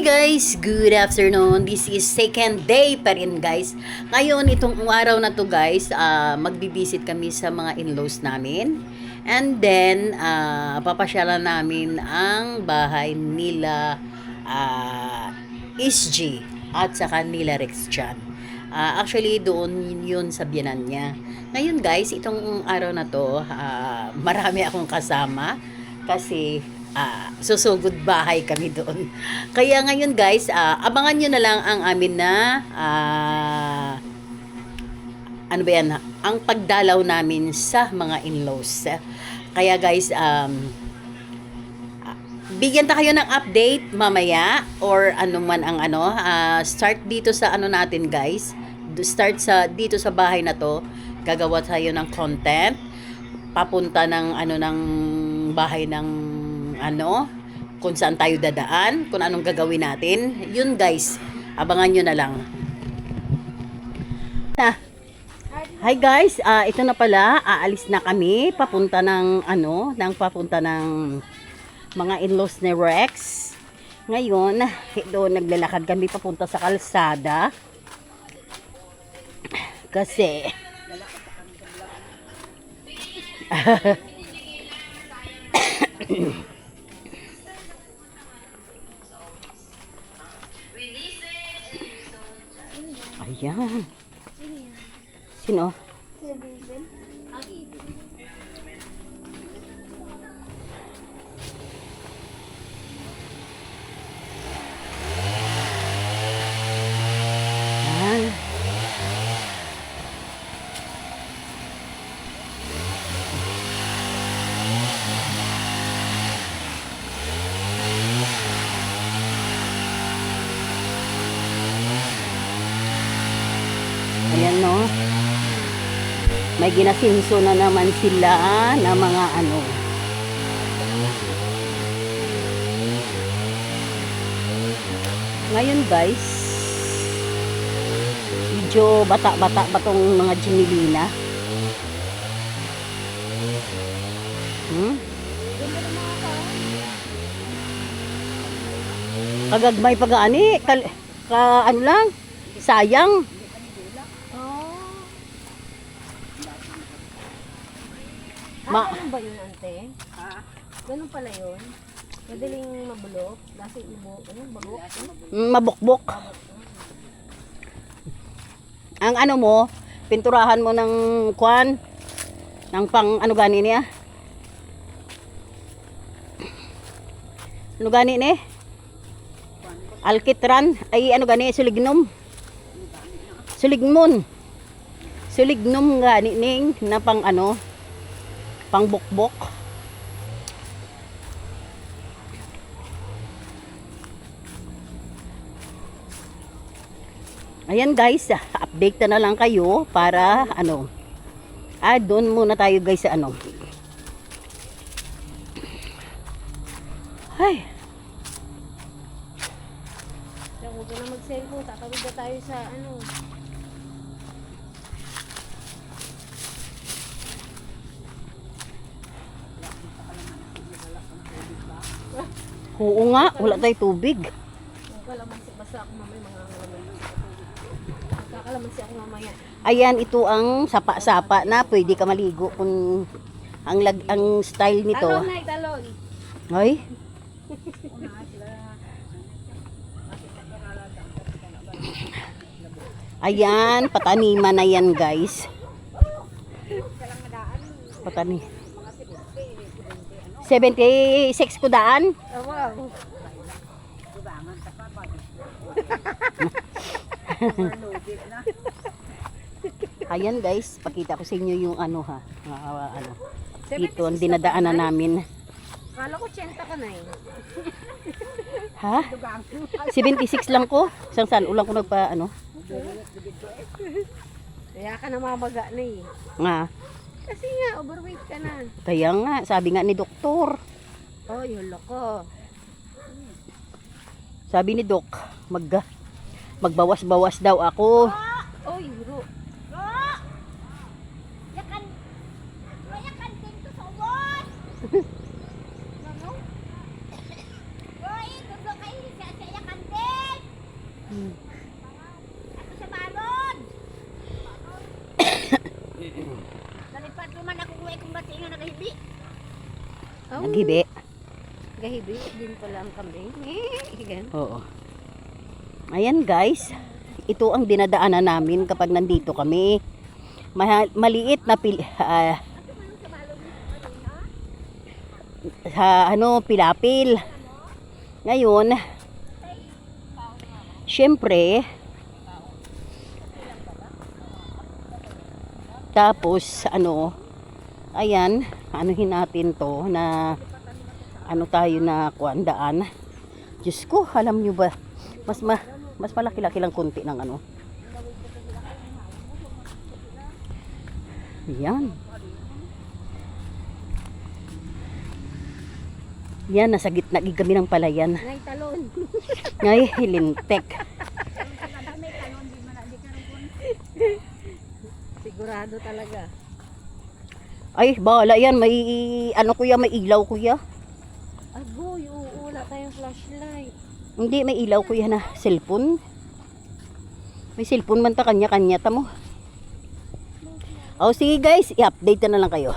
Guys, good afternoon. This is second day pa rin guys. Ngayon, itong araw na to guys, magbibisit kami sa mga in-laws namin. And then, papasyalan namin ang bahay nila SG at saka nila Rex Chan. Actually, doon yun sa biyanan niya. Ngayon guys, itong araw na to, marami akong kasama kasi susugod bahay kami doon. Kaya ngayon guys, abangan nyo na lang ang amin na ano ba yan, ang pagdalaw namin sa mga in-laws. Kaya guys, bigyan ta kayo ng update mamaya or ano man ang start dito sa natin guys. Start dito sa bahay na to. Gagawa tayo ng content papunta ng ng bahay ng kung saan tayo dadaan, kung anong gagawin natin. Yun guys, abangan nyo na lang. Hi guys, ito na pala, aalis na kami papunta ng papunta ng mga in-laws ni Rex. Ngayon, doon naglalakad kami papunta sa kalsada. Kasi ayan. Sino? Ayan. Ayan no. May ginasinso na naman sila na mga Ngayon guys, medyo bata-bata ba tong mga Jinilina? Kagagmay pag-ani, lang, sayang. Ganun ba yun, ante? Ganun pala yun? Madaling mabulok? Lasa ibo? Bagok? Mabukbok. Ang mo, pinturahan mo ng kwan, ng pang gani niya? Ano gani ni? Alkitran? Ay gani? Sulignum? Suligmon? Sulignum gani ning na pang pang bukbok. Ayan guys, update na lang kayo para doon muna tayo guys sa Ay. Huwag ka na mag-cellphone, tatawid na tayo sa Oo nga, wala tayong tubig. Kalamansi, basta ako mamaya kalamansi ako mamaya. Ayan, ito ang sapa-sapa na pwede ka maligo kung ang style nito. Talon na, talon. Ay. Ayan, pataniman na yan guys. Patani. 76 ko daan. Oh, wow. Ayan guys, pakita ko sa inyo yung ito ang dinadaanan namin. Kala ko 80 ka na eh. Ha? 76 lang ko. Isang saan ulang ko nagpa Kaya ka na mabaga na eh. Nga. Kasi nga, overweight ka na. Kaya nga, sabi nga ni doktor. Oh, yung loko. Sabi ni Doc, magbawas-bawas daw ako. Oh, yuro. Yakan din to sa ubos. Ano? Oy, gusto kayo sa yakan din. Ako sa balon. Nalipat naman ako kung ikong bati nga nagahibi. Oh, Naghibi. gahibi din pala ang kambing. Higan. Oo. Ayan guys, ito ang dinadaanan namin kapag nandito kami. Maliit na pilapil. Ngayon, syempre, tapos ayan, anuhin natin to na tayo na kuandaan. Diyos ko, alam nyo ba, mas malaki-laki lang konti ng Yan. Yan, nasa gitna kami ng palayan. Ngay talon. Ngay, hilintek. Sigurado talaga. Ay, bahala yan. May, kuya, may ilaw, kuya. Agoy, oo, wala tayong flashlight. Hindi, may ilaw, kuya, na cellphone. May cellphone man ta, kanya-kanya ta mo. O, sige guys, i-update na lang kayo.